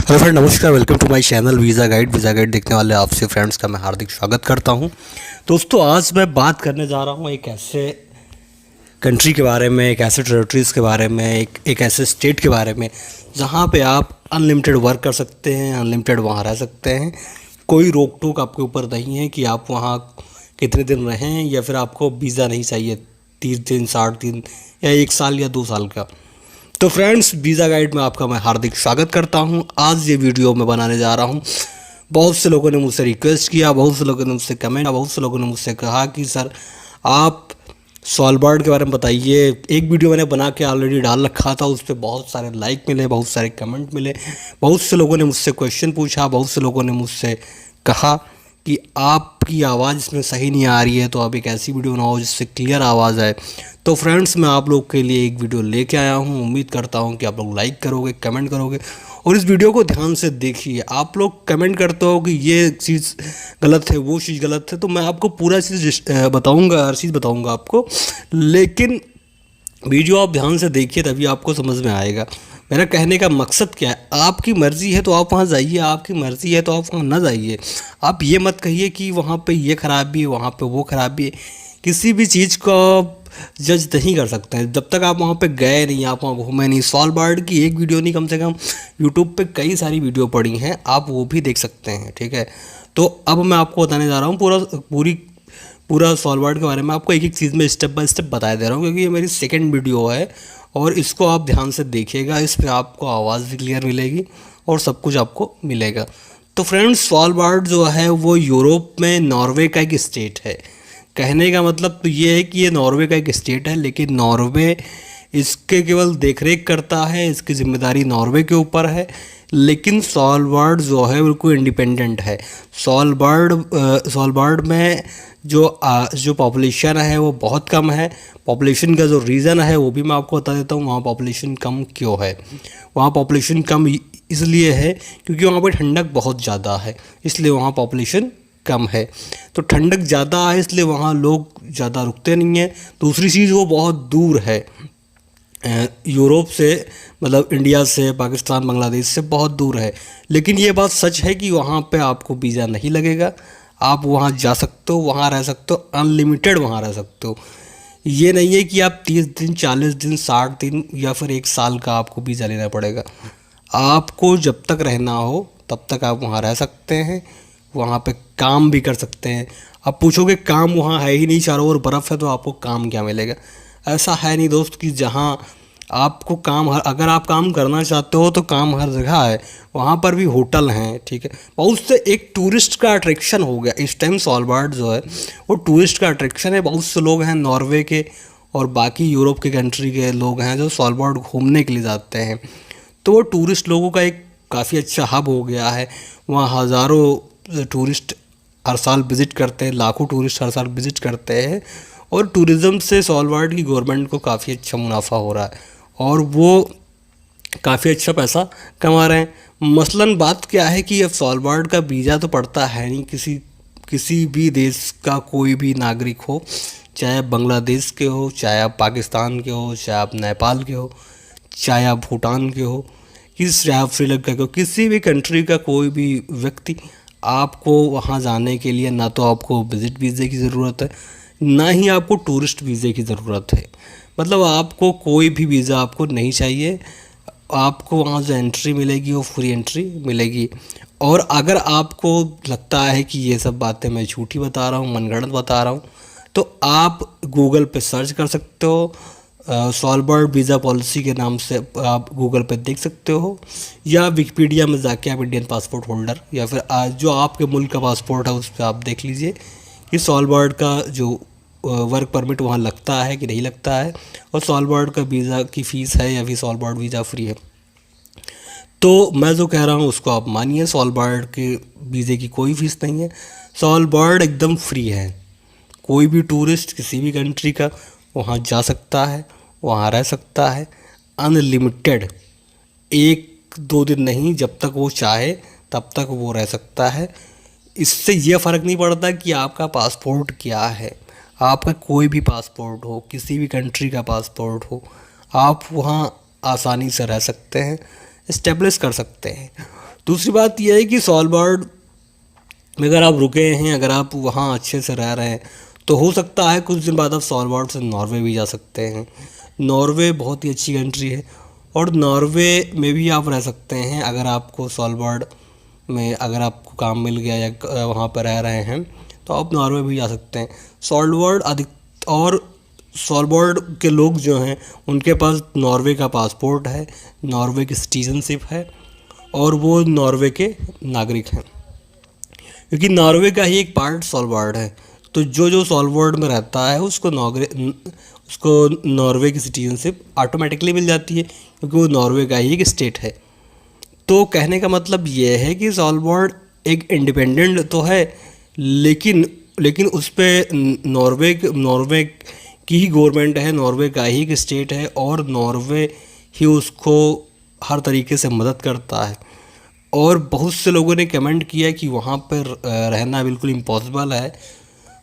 Hello friend, नमस्कार। Welcome to my channel visa guide देखने वाले आपसे फ्रेंड्स का मैं हार्दिक स्वागत करता हूं। दोस्तों, आज मैं बात करने जा रहा हूं एक ऐसे कंट्री के बारे में, एक ऐसे टेरिटरीज़ के बारे में, एक ऐसे स्टेट के बारे में जहां पे आप अनलिमिटेड वर्क कर सकते हैं, अनलिमिटेड वहां रह सकते हैं। कोई रोक टोक आपके ऊपर नहीं है कि आप वहाँ कितने दिन रहें, या फिर आपको वीज़ा नहीं चाहिए 30 दिन, 60 दिन या 1 साल या 2 साल का। तो फ्रेंड्स, वीज़ा गाइड में आपका मैं हार्दिक स्वागत करता हूं। आज ये वीडियो मैं बनाने जा रहा हूं। बहुत से लोगों ने मुझसे रिक्वेस्ट किया, बहुत से लोगों ने मुझसे कमेंट, बहुत से लोगों ने मुझसे कहा कि सर आप सॉलबर्ड के बारे में बताइए। एक वीडियो मैंने बना के ऑलरेडी डाल रखा था, उस पर बहुत सारे लाइक मिले, बहुत सारे कमेंट मिले, बहुत से लोगों ने मुझसे क्वेश्चन पूछा, बहुत से लोगों ने मुझसे कहा कि आपकी आवाज़ इसमें सही नहीं आ रही है, तो आप एक ऐसी वीडियो बनाओ जिससे क्लियर आवाज़ आए। तो फ्रेंड्स, मैं आप लोग के लिए एक वीडियो लेके आया हूँ। उम्मीद करता हूँ कि आप लोग लाइक करोगे, कमेंट करोगे और इस वीडियो को ध्यान से देखिए। आप लोग कमेंट करते हो कि ये चीज़ गलत है, वो चीज़ गलत है, तो मैं आपको पूरा चीज़ बताऊँगा, हर चीज़ बताऊँगा आपको। लेकिन वीडियो आप ध्यान से देखिए, तभी आपको समझ में आएगा मेरा कहने का मकसद क्या है। आपकी मर्ज़ी है तो आप वहाँ जाइए, आपकी मर्ज़ी है तो आप वहाँ ना जाइए। आप ये मत कहिए कि वहाँ पे ये खराबी है, वहाँ पे वो खराबी है। किसी भी चीज़ को जज नहीं कर सकते हैं जब तक आप वहाँ पे गए नहीं, आप वहाँ घूमे नहीं। सॉलबर्ड की एक वीडियो नहीं, कम से कम यूट्यूब पे कई सारी वीडियो पड़ी हैं, आप वो भी देख सकते हैं, ठीक है। तो अब मैं आपको बताने जा रहा हूँ पूरा सॉलबर्ड के बारे में। आपको एक एक चीज़ में स्टेप बाय स्टेप बताया दे रहा हूँ, क्योंकि ये मेरी सेकंड वीडियो है और इसको आप ध्यान से देखिएगा। इस पर आपको आवाज़ भी क्लियर मिलेगी और सब कुछ आपको मिलेगा। तो फ्रेंड्स, सॉलबर्ड जो है वो यूरोप में नॉर्वे का एक स्टेट है। कहने का मतलब तो ये है कि ये नॉर्वे का एक स्टेट है, लेकिन नॉर्वे इसके केवल देखरेख करता है, इसकी जिम्मेदारी नॉर्वे के ऊपर है। लेकिन सॉलबर्ड जो है बिल्कुल इंडिपेंडेंट है। सॉलबर्ड में जो पॉपुलेशन है वो बहुत कम है। पॉपुलेशन का जो रीज़न है वो भी मैं आपको बता देता हूँ। वहाँ पॉपुलेशन कम क्यों है? वहाँ पॉपुलेशन कम इसलिए है क्योंकि वहाँ पर ठंडक बहुत ज़्यादा है, इसलिए वहाँ पॉपुलेशन कम है। तो ठंडक ज़्यादा है इसलिए वहाँ लोग ज़्यादा रुकते नहीं हैं। दूसरी चीज़, वो बहुत दूर है यूरोप से, मतलब इंडिया से, पाकिस्तान, बांग्लादेश से बहुत दूर है। लेकिन ये बात सच है कि वहाँ पे आपको वीज़ा नहीं लगेगा। आप वहाँ जा सकते हो, वहाँ रह सकते हो, अनलिमिटेड वहाँ रह सकते हो। ये नहीं है कि आप 30 दिन, 40 दिन, 60 दिन या फिर 1 साल का आपको वीज़ा लेना पड़ेगा। आपको जब तक रहना हो तब तक आप वहाँ रह सकते हैं, वहाँ पे काम भी कर सकते हैं। अब पूछोगे काम वहाँ है ही नहीं, चारों ओर बर्फ़ है, तो आपको काम क्या मिलेगा? ऐसा है नहीं दोस्त कि जहाँ आपको काम अगर आप काम करना चाहते हो तो काम हर जगह है। वहाँ पर भी होटल हैं, ठीक है। बहुत से एक टूरिस्ट का अट्रैक्शन हो गया इस टाइम। सॉलबर्ड जो है वो टूरिस्ट का अट्रैक्शन है। बहुत से लोग हैं नॉर्वे के और बाकी यूरोप के कंट्री के लोग हैं जो सॉलबर्ड घूमने के लिए जाते हैं। तो वो टूरिस्ट लोगों का एक काफ़ी अच्छा हब हो गया है। वहाँ हज़ारों टूरिस्ट हर साल विज़िट करते हैं, लाखों टूरिस्ट हर साल विज़िट करते हैं। और टूरिज़्म से सॉलबर्ड की गवर्नमेंट को काफ़ी अच्छा मुनाफा हो रहा है और वो काफ़ी अच्छा पैसा कमा रहे हैं। मसलन बात क्या है कि अब सॉलबर्ड का वीज़ा तो पड़ता है नहीं किसी भी देश का कोई भी नागरिक हो, चाहे आप बांग्लादेश के हो, चाहे आप पाकिस्तान के हो, चाहे आप नेपाल के हो, चाहे आप भूटान के हो, चाहे आप श्रीलंका के हो, किसी भी कंट्री का कोई भी व्यक्ति, आपको वहाँ जाने के लिए ना तो आपको विज़िट वीज़े की ज़रूरत है, ना ही आपको टूरिस्ट वीज़े की ज़रूरत है। मतलब आपको कोई भी वीज़ा आपको नहीं चाहिए। आपको वहाँ जो एंट्री मिलेगी वो फ्री एंट्री मिलेगी। और अगर आपको लगता है कि ये सब बातें मैं झूठी बता रहा हूँ, मनगढ़ंत बता रहा हूँ, तो आप गूगल पे सर्च कर सकते हो। सॉलबर्ड वीज़ा पॉलिसी के नाम से आप गूगल पे देख सकते हो, या विकिपीडिया में जाके आप इंडियन पासपोर्ट होल्डर या फिर जो आपके मुल्क का पासपोर्ट है उस पर आप देख लीजिए कि सॉलबर्ड का जो वर्क परमिट वहाँ लगता है कि नहीं लगता है, और सॉलबर्ड का वीज़ा की फ़ीस है या फिर सॉलबर्ड वीज़ा फ्री है। तो मैं जो कह रहा हूँ उसको आप मानिए। सॉलबर्ड के वीज़े की कोई फ़ीस नहीं है। सॉलबर्ड एकदम फ्री है। कोई भी टूरिस्ट किसी भी कंट्री का वहाँ जा सकता है, वहाँ रह सकता है, अनलिमिटेड। 1-2 दिन नहीं, जब तक वो चाहे तब तक वो रह सकता है। इससे ये फ़र्क नहीं पड़ता कि आपका पासपोर्ट क्या है। आपका कोई भी पासपोर्ट हो, किसी भी कंट्री का पासपोर्ट हो, आप वहाँ आसानी से रह सकते हैं, इस्टेब्लिश कर सकते हैं। दूसरी बात यह है कि सॉलबर्ड में अगर आप रुके हैं, अगर आप वहाँ अच्छे से रह रहे हैं, तो हो सकता है कुछ दिन बाद आप सॉलबर्ड से नॉर्वे भी जा सकते हैं। नॉर्वे बहुत ही अच्छी कंट्री है और नॉर्वे में भी आप रह सकते हैं अगर आपको सॉलबर्ड में अगर आपको काम मिल गया या वहाँ पर रह रहे हैं तो आप नॉर्वे भी जा सकते हैं। सॉलबर्ड के लोग जो हैं उनके पास नॉर्वे का पासपोर्ट है, नॉर्वे की सिटीजनशिप है और वो नॉर्वे के नागरिक हैं, क्योंकि नॉर्वे का ही एक पार्ट सॉलबर्ड है। तो जो जो सॉलबर्ड में रहता है उसको नॉर्वे की सिटीजनशिप ऑटोमेटिकली मिल जाती है, क्योंकि वो नॉर्वे का ही एक स्टेट है। तो कहने का मतलब ये है कि सॉलबर्ड एक इंडिपेंडेंट तो है, लेकिन उस पर नॉर्वे की ही गवर्नमेंट है, नॉर्वे का ही एक स्टेट है और नॉर्वे ही उसको हर तरीके से मदद करता है। और बहुत से लोगों ने कमेंट किया कि वहाँ पर रहना बिल्कुल इम्पॉसिबल है।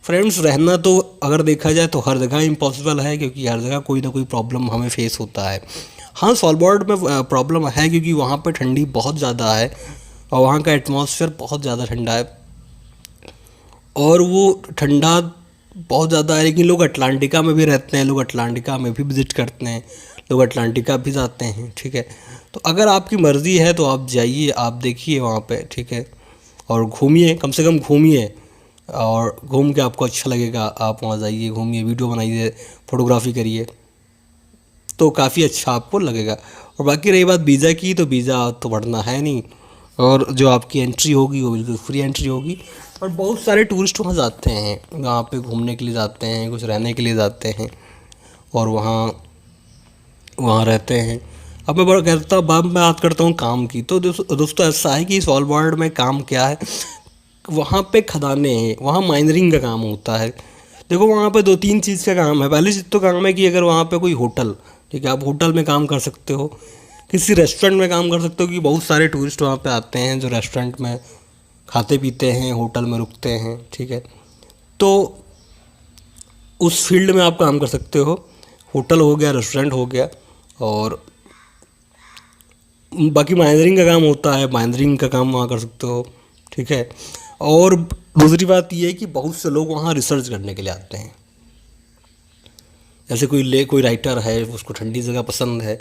फ्रेंड्स, रहना तो अगर देखा जाए तो हर जगह इम्पॉसिबल है, क्योंकि हर जगह कोई ना कोई प्रॉब्लम हमें फेस होता है। हाँ, सॉलबर्ड में प्रॉब्लम है क्योंकि वहाँ पर ठंडी बहुत ज़्यादा है और वहाँ का एटमॉस्फेयर बहुत ज़्यादा ठंडा है और वो ठंडा बहुत ज़्यादा है। लेकिन लोग अटलांटिका में भी रहते हैं, लोग अटलांटिका में भी विज़िट करते हैं, लोग अटलांटिका भी जाते हैं, ठीक है। तो अगर आपकी मर्ज़ी है तो आप जाइए, आप देखिए वहाँ पे, ठीक है, और घूमिए, कम से कम घूमिए और घूम के आपको अच्छा लगेगा। आप वहाँ जाइए, घूमिए, वीडियो बनाइए, फ़ोटोग्राफी करिए, तो काफ़ी अच्छा आपको लगेगा। और बाकी रही बात वीज़ा की, तो वीज़ा तो बढ़ना है नहीं और जो आपकी एंट्री होगी वो बिल्कुल फ्री एंट्री होगी। और बहुत सारे टूरिस्ट वहाँ जाते हैं, वहाँ पे घूमने के लिए जाते हैं, कुछ रहने के लिए जाते हैं और वहाँ रहते हैं। अब मैं बात करता हूँ काम की। तो दोस्तों ऐसा है कि सॉलबर्ड में काम क्या है, वहाँ पे खदानें हैं, वहाँ माइनरिंग का काम होता है। देखो वहाँ पे 2-3 चीज़ का काम है। पहली चीज़ तो काम है कि अगर वहाँ पे कोई होटल, ठीक है, आप होटल में काम कर सकते हो, किसी रेस्टोरेंट में काम कर सकते हो, कि बहुत सारे टूरिस्ट वहाँ पे आते हैं जो रेस्टोरेंट में खाते पीते हैं, होटल में रुकते हैं, ठीक है। तो उस फील्ड में आप काम कर सकते हो, होटल हो गया, रेस्टोरेंट हो गया। और बाकी माइनरिंग का काम होता है, माइनरिंग का काम वहाँ कर सकते हो, ठीक है। और दूसरी बात ये है कि बहुत से लोग वहाँ रिसर्च करने के लिए आते हैं। जैसे कोई राइटर है, उसको ठंडी जगह पसंद है,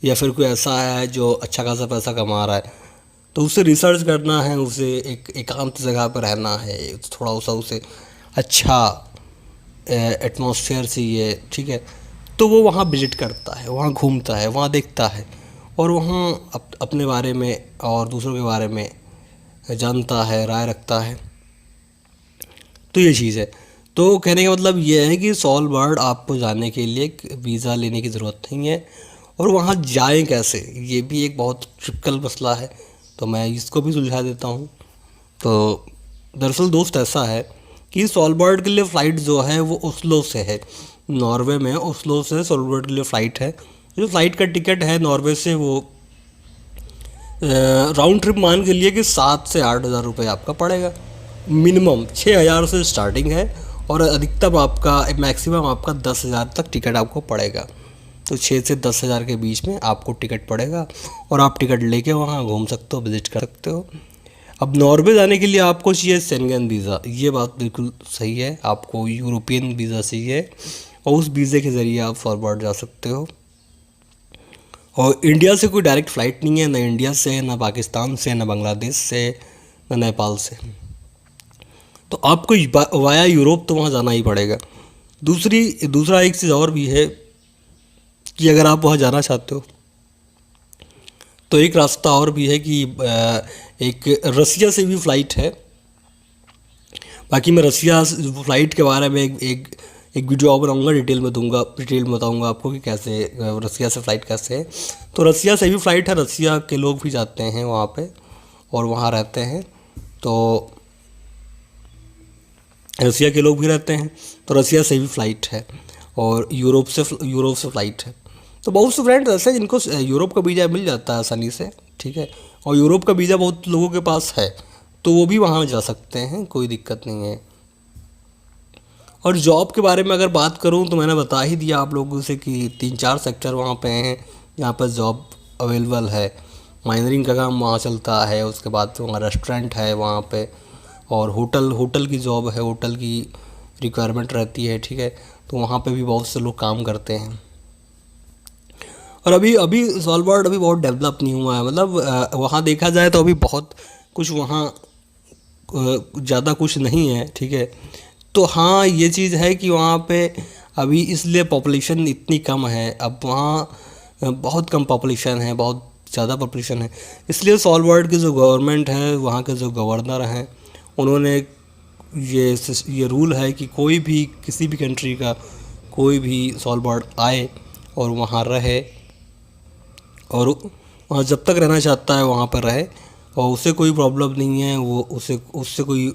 या फिर कोई ऐसा है जो अच्छा खासा पैसा कमा रहा है, तो उसे रिसर्च करना है, उसे एक एकांत जगह पर रहना है, थोड़ा सा उसे अच्छा एटमॉस्फेयर चाहिए, ठीक है। तो वो वहाँ विजिट करता है, वहाँ घूमता है, वहाँ देखता है और वहाँ अपने बारे में और दूसरों के बारे में जानता है, राय रखता है। तो ये चीज़ है। तो कहने का मतलब ये है कि सॉलबर्ड आपको जाने के लिए वीज़ा लेने की ज़रूरत नहीं है। और वहाँ जाएं कैसे, ये भी एक बहुत ट्रिकल मसला है, तो मैं इसको भी सुलझा देता हूँ। तो दरअसल दोस्त ऐसा है कि सॉलबर्ड के लिए फ़्लाइट जो है वो ओस्लो से है, नॉर्वे में ओस्लो से सॉलबर्ड के लिए फ़्लाइट है। जो फ़्लाइट का टिकट है नॉर्वे से, वो राउंड ट्रिप मान के लिए कि 7 से 8 हज़ार रुपये आपका पड़ेगा। मिनिमम 6 हज़ार से स्टार्टिंग है और अधिकतम आपका मैक्सिमम आपका 10 हज़ार तक टिकट आपको पड़ेगा। तो 6 से 10 हज़ार के बीच में आपको टिकट पड़ेगा और आप टिकट लेके वहाँ घूम सकते हो, विज़िट कर सकते हो। अब नॉर्वे जाने के लिए आपको चाहिए शेंगन वीज़ा, ये बात बिल्कुल सही है, आपको यूरोपियन वीज़ा चाहिए और उस वीज़े के ज़रिए आप फॉरवर्ड जा सकते हो। और इंडिया से कोई डायरेक्ट फ़्लाइट नहीं है, ना इंडिया से, ना पाकिस्तान से, ना बांग्लादेश से, ना नेपाल से। तो आपको वाया यूरोप तो वहाँ जाना ही पड़ेगा। दूसरा एक चीज़ और भी है कि अगर आप वहाँ जाना चाहते हो तो एक रास्ता और भी है कि एक रसिया से भी फ़्लाइट है। बाकी मैं रसिया फ़्लाइट के बारे में एक वीडियो और बनाऊँगा, डिटेल में बताऊँगा आपको कि कैसे रसिया से फ़्लाइट कैसे है। तो रसिया से भी फ़्लाइट है, रसिया के लोग भी जाते हैं वहाँ पे और वहाँ रहते हैं। तो रसिया के लोग भी रहते हैं, तो रसिया से भी फ़्लाइट है और यूरोप से फ़्लाइट है। तो बहुत से फ्रेंड्स ऐसे जिनको यूरोप का वीज़ा मिल जाता है आसानी से, ठीक है, और यूरोप का वीज़ा बहुत लोगों के पास है, तो वो भी वहाँ जा सकते हैं, कोई दिक्कत नहीं है। और जॉब के बारे में अगर बात करूँ तो मैंने बता ही दिया आप लोगों से कि 3-4 सेक्टर वहाँ पे हैं जहाँ पर जॉब अवेलेबल है। माइनरिंग का काम वहाँ चलता है, उसके बाद वहाँ रेस्टोरेंट है वहाँ पे, और होटल की जॉब है, होटल की रिक्वायरमेंट रहती है, ठीक है। तो वहाँ पे भी बहुत से लोग काम करते हैं। और अभी अभी सॉल्वर्ड अभी बहुत डेवलप नहीं हुआ है, मतलब वहाँ देखा जाए तो अभी बहुत कुछ वहाँ ज़्यादा कुछ नहीं है, ठीक है। तो हाँ, ये चीज़ है कि वहाँ पे अभी इसलिए पॉपुलेशन इतनी कम है, अब वहाँ बहुत कम पॉपुलेशन है, बहुत ज़्यादा पॉपुलेशन है। इसलिए सॉल्वर्ड की जो गवर्नमेंट है, वहाँ के जो गवर्नर हैं, उन्होंने ये रूल है कि कोई भी किसी भी कंट्री का कोई भी सॉल्वर्ड आए और वहाँ रहे, और वहाँ जब तक रहना चाहता है वहाँ पर रहे, और उसे कोई प्रॉब्लम नहीं है, वो उसे उससे कोई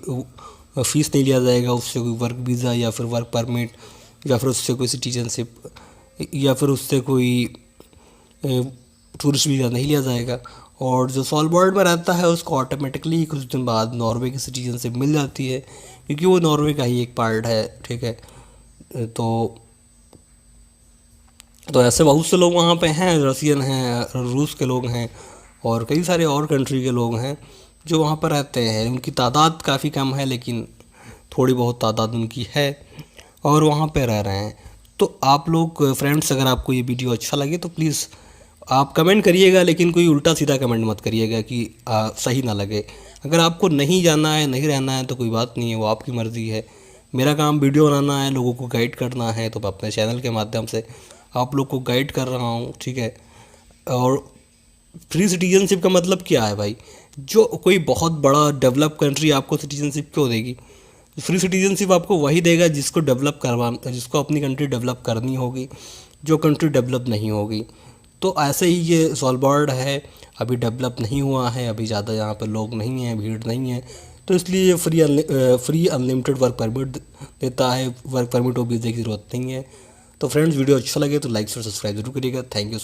फ़ीस नहीं लिया जाएगा, उससे कोई वर्क वीज़ा या फिर वर्क परमिट या फिर उससे कोई सिटीजनशिप या फिर उससे कोई टूरिस्ट वीज़ा नहीं लिया जाएगा। और जो सॉल्वर्ड में रहता है उसको ऑटोमेटिकली कुछ दिन बाद नॉर्वे की सिटीजनशिप मिल जाती है, क्योंकि वो नॉर्वे का ही एक पार्ट है, ठीक है। तो ऐसे बहुत से लोग वहाँ पे हैं, रसियन हैं, रूस के लोग हैं, और कई सारे और कंट्री के लोग हैं जो वहाँ पर रहते हैं। उनकी तादाद काफ़ी कम है, लेकिन थोड़ी बहुत तादाद उनकी है, और वहाँ पे रह रहे हैं। तो आप लोग फ्रेंड्स, अगर आपको ये वीडियो अच्छा लगे तो प्लीज़ आप कमेंट करिएगा, लेकिन कोई उल्टा सीधा कमेंट मत करिएगा कि सही ना लगे। अगर आपको नहीं जाना है, नहीं रहना है, तो कोई बात नहीं है, वो आपकी मर्ज़ी है। मेरा काम वीडियो बनाना है, लोगों को गाइड करना है, तो मैं अपने चैनल के माध्यम से आप लोग को गाइड कर रहा हूँ, ठीक है। और फ्री सिटीजनशिप का मतलब क्या है भाई? जो कोई बहुत बड़ा डेवलप कंट्री आपको सिटीजनशिप क्यों देगी? फ्री सिटीजनशिप आपको वही देगा जिसको अपनी कंट्री डेवलप करनी होगी, जो कंट्री डेवलप नहीं होगी। तो ऐसे ही ये सॉल्वर्ड है, अभी डेवलप नहीं हुआ है, अभी ज़्यादा यहाँ पर लोग नहीं हैं, भीड़ नहीं है, तो इसलिए ये फ्री अनलिमिटेड वर्क परमिट देता है। वर्क परमिट और वीज़े की ज़रूरत नहीं है। तो फ्रेंड्स, वीडियो अच्छा लगे तो लाइक और सब्सक्राइब जरूर करिएगा। Thank you.